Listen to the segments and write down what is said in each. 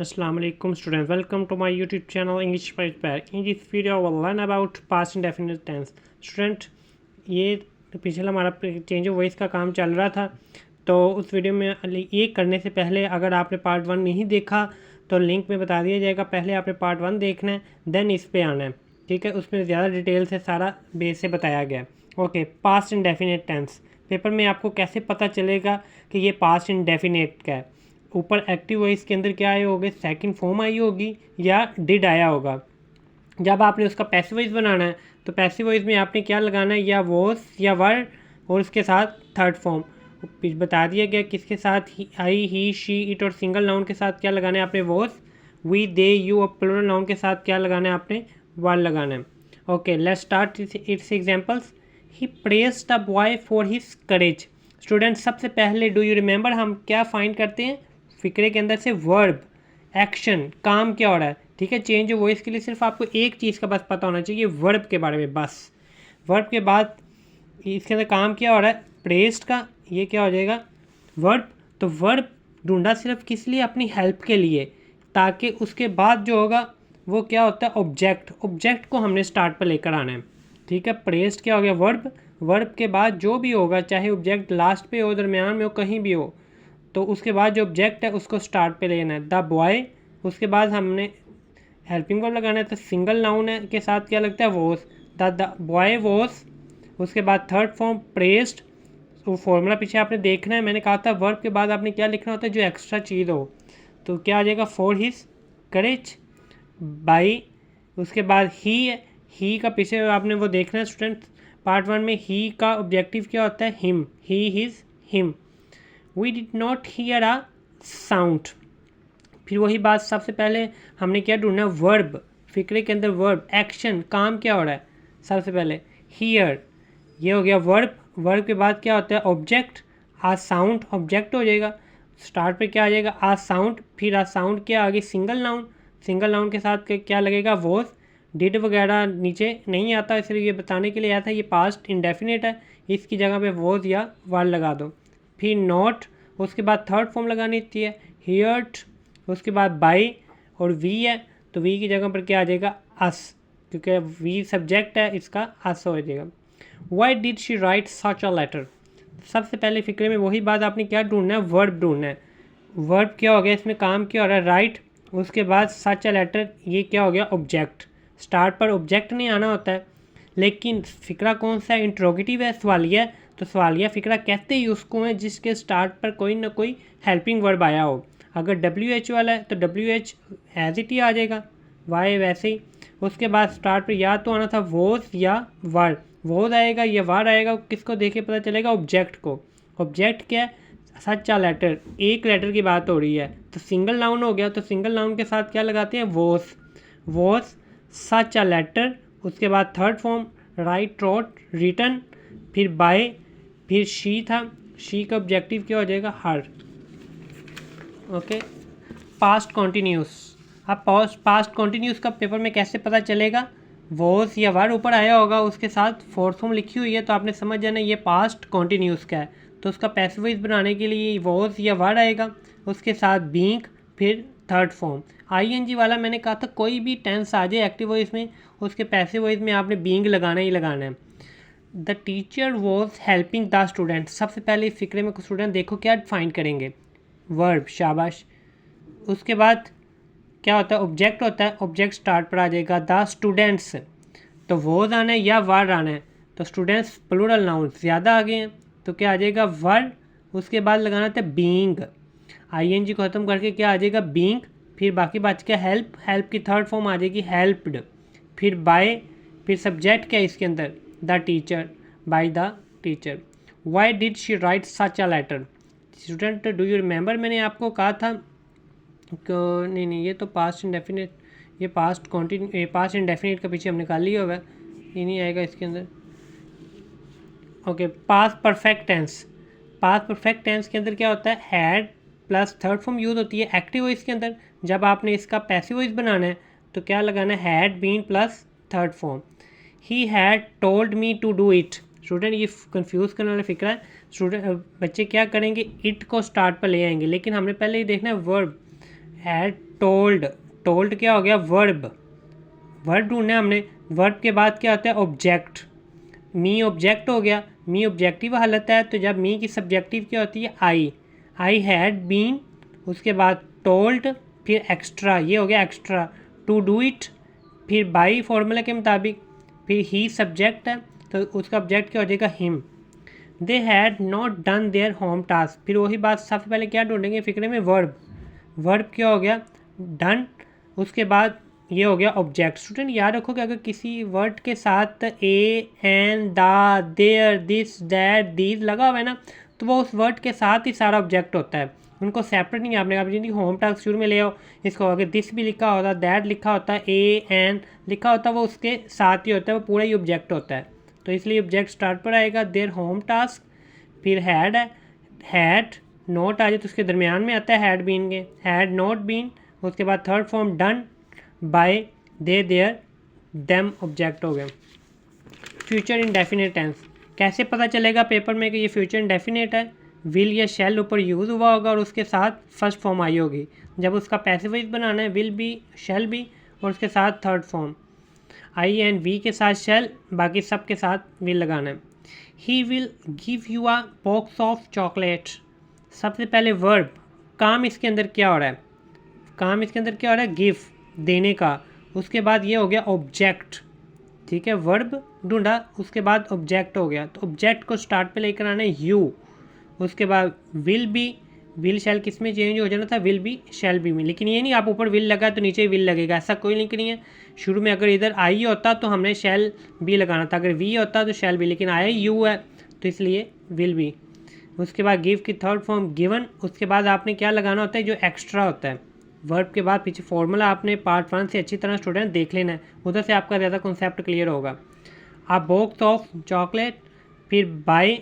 Assalamu alaikum students, welcome to my YouTube channel English Page Back. In this video we'll learn about past indefinite tense. Student, ये पिछला हमारा change of voice का काम चल रहा था, तो उस वीडियो में ये करने से पहले अगर आपने पार्ट 1 नहीं देखा तो लिंक में बता दिया जाएगा। पहले आपने पार्ट 1 देखना है, देन इस पे आना है, ठीक है। उसमें ज़्यादा डिटेल से सारा बेस से बताया गया है। Okay, past indefinite tense paper में आपको कैसे पता चलेगा कि ये पास्ट इंडेफिनिट का है? ऊपर एक्टिव वॉइस के अंदर क्या आए होंगे, सेकंड फॉर्म आई होगी या डिड आया होगा। जब आपने उसका पैसिव वॉइस बनाना है तो पैसिव वॉइस में आपने क्या लगाना है, या वॉस या वर, और उसके साथ थर्ड फॉर्म बता दिया गया किसके साथ, आई ही शी इट, और सिंगल नाउन के साथ क्या लगाना है आपने, वॉस, वी दे यू, और प्लूरल नाउन के साथ क्या लगाना है आपने, वर लगाना है। Okay, let's start it's examples. He praised the boy for his courage. Student, सबसे पहले डू यू रिमेंबर हम क्या फाइंड करते हैं फिक्रे के अंदर से, वर्ब, एक्शन, काम क्या हो रहा है, ठीक है। चेंज ऑफ वॉइस के लिए सिर्फ आपको एक चीज़ का बस पता होना चाहिए, वर्ब के बारे में बस। वर्ब के बाद इसके अंदर काम क्या हो रहा है, प्रेस्ड का, ये क्या हो जाएगा, वर्ब। तो वर्ब ढूंढा सिर्फ किस लिए, अपनी हेल्प के लिए, ताकि उसके बाद जो होगा वो क्या होता है, ऑब्जेक्ट। ऑब्जेक्ट को हमने स्टार्ट पर लेकर आना है, ठीक है। प्रेस्ड क्या हो गया, वर्ब। वर्ब के बाद जो भी होगा, चाहे ऑब्जेक्ट लास्ट पे हो, दरमियान में हो, कहीं भी हो, तो उसके बाद जो ऑब्जेक्ट है उसको स्टार्ट पे लेना है, द बॉय। उसके बाद हमने हेल्पिंग वर्ब लगाना है, तो सिंगल नाउन है के साथ क्या लगता है, वॉस, द बॉय वॉस। उसके बाद थर्ड फॉर्म प्रेस्ड। वो फॉर्मूला पीछे आपने देखना है, मैंने कहा था वर्ब के बाद आपने क्या लिखना होता है, जो एक्स्ट्रा चीज़ हो। तो क्या आ जाएगा, फॉर हिज करेज, बाई। उसके बाद ही का पीछे आपने वो देखना है स्टूडेंट, पार्ट 1 में ही का ऑब्जेक्टिव क्या होता है, him, he his him. We did not hear a sound. फिर वही बात, सबसे पहले हमने क्या ढूंढना, वर्ब, फिक्रे के अंदर वर्ब, एक्शन, काम क्या हो रहा है, सबसे पहले हीयर, ये हो गया वर्ब। वर्ब के बाद क्या होता है, ऑब्जेक्ट, आ साउंड, ऑब्जेक्ट हो जाएगा। स्टार्ट पे क्या आ जाएगा, आ साउंड। फिर आ साउंड के आगे सिंगल नाउन, सिंगल नाउन के साथ क्या लगेगा, वॉज। डिड वगैरह नीचे नहीं आता, इसलिए ये बताने के लिए आया था, ये पास्ट इंडेफिनिट है, इसकी जगह पे वॉज या वर लगा दो। फिर नॉट, उसके बाद थर्ड फॉर्म लगानी होती है, हियर्ड। उसके बाद बाई, और वी है, तो वी की जगह पर क्या आ जाएगा, अस, क्योंकि वी सब्जेक्ट है, इसका अस हो जाएगा। Why did she write such a letter. सबसे पहले फिक्रे में वही बात, आपने क्या ढूंढना है, वर्ब ढूंढना है। वर्ब क्या हो गया, इसमें काम क्या हो रहा है, राइट। उसके बाद सच अ लेटर, ये क्या हो गया, ऑब्जेक्ट। स्टार्ट पर ऑब्जेक्ट नहीं आना होता है, लेकिन फिक्रा कौन सा है, इंट्रोगेटिव है, सवालिया। तो सवालिया फिक्रा कहते ही उसको है जिसके स्टार्ट पर कोई ना कोई हेल्पिंग वर्ब आया हो। अगर WH वाला है तो WH एज इट ही आ जाएगा, वाई वैसे ही। उसके बाद स्टार्ट पर या तो आना था वोज या वर, वोज आएगा या वार आएगा, किसको देखे पता चलेगा, ऑब्जेक्ट को। ऑब्जेक्ट क्या है, सच्चा लेटर, एक लेटर की बात हो रही है, तो सिंगल नाउन हो गया, तो सिंगल नाउन के साथ क्या लगाते हैं, वोस, वोस सच अ लेटर। उसके बाद third form write, wrote, written. फिर बाय, फिर शी था, शी का ऑब्जेक्टिव क्या हो जाएगा, हर। Okay, past continuous. अब पास्ट कॉन्टीन्यूस का पेपर में कैसे पता चलेगा, वॉज या वर ऊपर आया होगा, उसके साथ फोर्थ फॉर्म लिखी हुई है, तो आपने समझ जाना ये पास्ट कॉन्टीन्यूस का है। तो उसका पैसिव वॉइस बनाने के लिए वॉज या वर आएगा, उसके साथ बीइंग, फिर थर्ड फॉर्म। ING वाला मैंने कहा था कोई भी टेंस आ जाए एक्टिव वॉइस में, उसके पैसिव वॉइस में आपने बीइंग लगाना ही लगाना है। The teacher was helping the student. सबसे पहले इस फिक्रे में स्टूडेंट देखो क्या फाइंड करेंगे, वर्ब, शाबाश। उसके बाद क्या होता है, ऑब्जेक्ट होता है, ऑब्जेक्ट स्टार्ट पर आ जाएगा, द स्टूडेंट्स। तो वॉज आना है या वर आना है, तो स्टूडेंट्स प्लूरल नाउन ज़्यादा आ गए हैं, तो क्या आ जाएगा, वर। उसके बाद लगाना था बीइंग, ING को ख़त्म करके क्या आ जाएगा, बीइंग। फिर बाकी बच गया हेल्प, हेल्प की थर्ड फॉर्म आ जाएगी हेल्प्ड। फिर बाय, फिर सब्जेक्ट क्या है इसके अंदर, the teacher, by the teacher. Why did she write such a letter. Student, do you remember, मैंने आपको कहा था नहीं ये तो पास्ट इंडेफिनिट, ये पास्ट कॉन्टिन्यू, ये पास्ट इंडेफिनिट का पीछे हमने निकाल लिया हुआ है, ये नहीं आएगा इसके अंदर। Okay, past perfect tense. Past perfect tense के अंदर क्या होता है, had plus third form use होती है एक्टिव वॉइस के अंदर। जब आपने इसका पैसिव वॉइस बनाना है तो क्या लगाना है, had been plus third form. He had told me to do it. Student, ये कंफ्यूज करने वाला फिक्रा है। स्टूडेंट, बच्चे क्या करेंगे, इट को स्टार्ट पर ले आएंगे, लेकिन हमने पहले ही देखना है वर्ब, हैड टोल्ड, टोल्ड क्या हो गया, वर्ब, वर्ब ढूंढना है हमने, वर्ब के बाद क्या होता है, ऑब्जेक्ट, मी ऑब्जेक्ट हो गया, मी ऑब्जेक्टिव हालत है, तो जब मी की सब्जेक्टिव क्या होती है, आई हैड बीन, उसके बाद टोल्ड, फिर एक्स्ट्रा, ये हो गया एक्स्ट्रा, टू डू इट, फिर बाई फॉर्मूला के मुताबिक, फिर ही सब्जेक्ट है तो उसका ऑब्जेक्ट क्या हो जाएगा, him. They had not done there home task, फिर वही बात, सबसे पहले क्या ढूंढेंगे फिक्रे में, वर्ब, वर्ब क्या हो गया, डन, उसके बाद ये हो गया ऑब्जेक्ट। स्टूडेंट याद रखो कि अगर किसी वर्ड के साथ ए, एन, दा, देयर, दिस, दैट, दीज लगा हुआ है ना, तो वो उस वर्ड के साथ ही सारा ऑब्जेक्ट होता है, उनको सेपरेट नहीं आपने, आप जिनकी होम टास्क शुरू में ले आओ, इसको अगर दिस भी लिखा होता, दैट लिखा होता, ए, एन लिखा होता, वो उसके साथ ही होता है, वो पूरा ही ऑब्जेक्ट होता है, तो इसलिए ऑब्जेक्ट स्टार्ट पर आएगा, देयर होम टास्क, फिर हैड है, हैड नोट आ जाए तो उसके दरमियान में आता है हैड बीन के, हैड नॉट बीन, उसके बाद third form done by, they, their, them object हो गया। फ्यूचर इंडेफिनिट टेंस, कैसे पता चलेगा पेपर में कि ये फ्यूचर इंडेफिनिट है, विल या शैल ऊपर यूज़ हुआ होगा और उसके साथ फर्स्ट फॉर्म आई होगी, जब उसका पैसिव वॉइस बनाना है विल बी, शैल बी और उसके साथ third form, I and we के साथ शैल, बाकी सब के साथ विल लगाना है। He will give you a box of chocolate, सबसे पहले वर्ब, काम इसके अंदर क्या हो रहा है, काम इसके अंदर क्या हो रहा है, गिव, देने का, उसके बाद ये हो गया ऑब्जेक्ट, ठीक है, वर्ब ढूंढा, उसके बाद ऑब्जेक्ट हो गया, तो ऑब्जेक्ट को स्टार्ट पे लेकर आना है यू, उसके बाद विल बी, विल शैल किस में चेंज हो जाना था, विल बी शैल बी में, लेकिन ये नहीं आप ऊपर विल लगा तो नीचे विल लगेगा, ऐसा कोई लिंक नहीं है। शुरू में अगर इधर आई होता तो हमने शैल बी लगाना था, अगर वी होता तो शैल बी, लेकिन आया यू है तो इसलिए विल बी। उसके बाद गिव की थर्ड फॉर्म गिवन, उसके बाद आपने क्या लगाना होता है, जो एक्स्ट्रा होता है, वर्ब के बाद पीछे फॉर्मूला आपने पार्ट 1 से अच्छी तरह स्टूडेंट देख लेना है, उधर से आपका ज़्यादा कॉन्सेप्ट क्लियर होगा। आप बॉक्स ऑफ चॉकलेट, फिर बाय,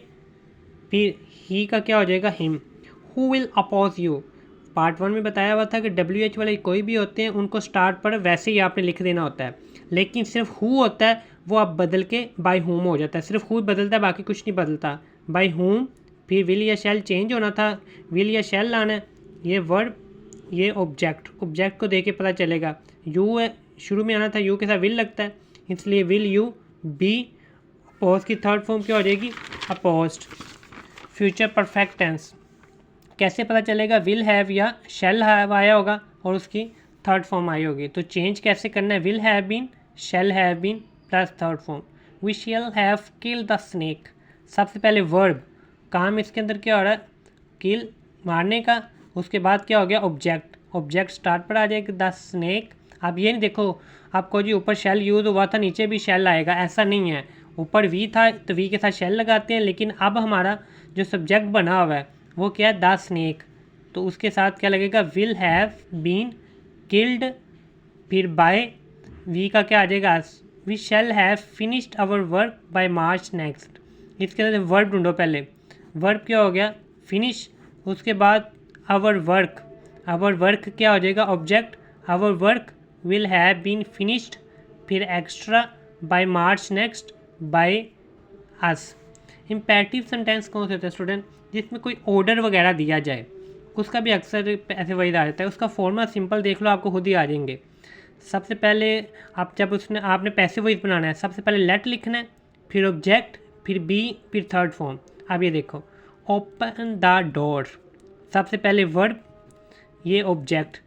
फिर ही का क्या हो जाएगा, him. Who will oppose you, part 1 में बताया हुआ था कि WH वाले कोई भी होते हैं उनको स्टार्ट पर वैसे ही आपने लिख देना होता है, लेकिन सिर्फ हु होता है वो आप बदल के बाय हुम हो जाता है, सिर्फ हु बदलता है बाकी कुछ नहीं बदलता, बाय हुम, फिर विल या शैल चेंज होना था, विल या शैल लाना है, ये वर्ब, ये ऑब्जेक्ट, ऑब्जेक्ट को देके पता चलेगा, यू है शुरू में आना था, यू के साथ विल लगता है इसलिए विल यू बी, अपोज की थर्ड फॉर्म क्या हो जाएगी, अपोज्ड। फ्यूचर परफेक्ट टेंस, कैसे पता चलेगा, विल हैव या शैल हैव आया होगा और उसकी थर्ड फॉर्म आई होगी, तो चेंज कैसे करना है, will have been, shall have been plus third form. We shall have kill the snake, सबसे पहले वर्ब, काम इसके अंदर क्या हो रहा है, किल, मारने का, उसके बाद क्या हो गया ऑब्जेक्ट, ऑब्जेक्ट स्टार्ट पर आ जाएगा, द स्नेक। अब ये नहीं देखो आपको जी ऊपर शैल यूज़ हुआ था नीचे भी शैल आएगा, ऐसा नहीं है, ऊपर वी था तो वी के साथ शैल लगाते हैं, लेकिन अब हमारा जो सब्जेक्ट बना हुआ है वो क्या है, द स्नेक, तो उसके साथ क्या लगेगा, विल हैव बीन किल्ड, फिर बाय, वी का क्या आ जाएगा, we shall have finished our work by March next. इसके अंदर वर्ब ढूंढो, पहले वर्ब क्या हो गया, फिनिश, उसके बाद आवर वर्क, आवर वर्क क्या हो जाएगा, object, our work will have been finished, फिर extra, by March next, by us. Imperative sentence कौन से होते हैं स्टूडेंट, जिसमें कोई ऑर्डर वगैरह दिया जाए, उसका भी अक्सर ऐसे वही आ जाता है, उसका फॉर्मूला सिंपल देख लो आपको खुद ही आ जाएंगे। सबसे पहले आप जब उसने आपने पैसिव वॉइस बनाना है, सबसे पहले लेट लिखना है, फिर ऑब्जेक्ट, फिर बी, फिर थर्ड फॉर्म। अब ये देखो, ओपन द डोर, सबसे पहले वर्ब, ये ऑब्जेक्ट,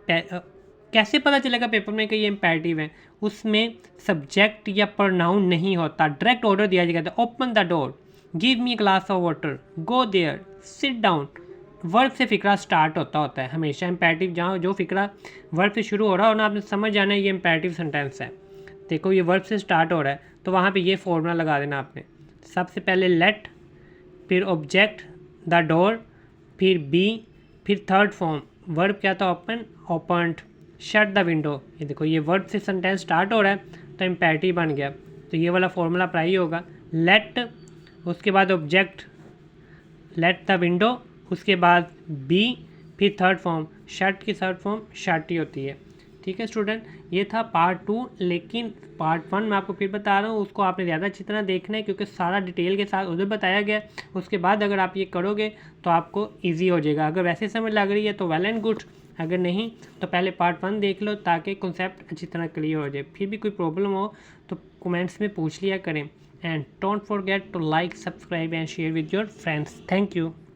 कैसे पता चलेगा पेपर में कि ये इम्पेरेटिव है, उसमें सब्जेक्ट या प्रोनाउन नहीं होता, डायरेक्ट ऑर्डर दिया जाएगा, open the door, give me glass of water, go there, sit down. Verb से फिक्रा स्टार्ट होता है हमेशा, इम्पेरेटिव जहाँ जो फिक्रा वर्ब से शुरू हो रहा हो ना, आपने समझ जाना है ये इम्पेरेटिव सेंटेंस है। देखो ये वर्ब से स्टार्ट हो रहा है तो वहाँ पे ये फॉर्मूला लगा देना आपने, सबसे पहले लेट, फिर ऑब्जेक्ट द डोर, फिर बी, फिर थर्ड फॉर्म, वर्ब क्या था, open, opened, shut the window. ये देखो ये वर्ब से सेंटेंस स्टार्ट हो रहा है तो इम्पेरेटिव बन गया, तो ये वाला फॉर्मूला अप्लाई होगा, लेट, उसके बाद ऑब्जेक्ट लेट द विंडो, उसके बाद बी, फिर थर्ड फॉर्म, शट की थर्ड फॉर्म शट ही होती है। ठीक है स्टूडेंट, ये था पार्ट 2, लेकिन पार्ट 1 मैं आपको फिर बता रहा हूँ, उसको आपने ज़्यादा अच्छी तरह देखना है क्योंकि सारा डिटेल के साथ उधर बताया गया है। उसके बाद अगर आप ये करोगे तो आपको ईजी हो जाएगा, अगर वैसे समझ लग रही है तो वेल एंड गुड, अगर नहीं तो पहले पार्ट 1 देख लो ताकि कॉन्सेप्ट अच्छी तरह क्लियर हो जाए। फिर भी कोई प्रॉब्लम हो तो कमेंट्स में पूछ लिया करें। And don't forget to like, subscribe and share with your friends. Thank you.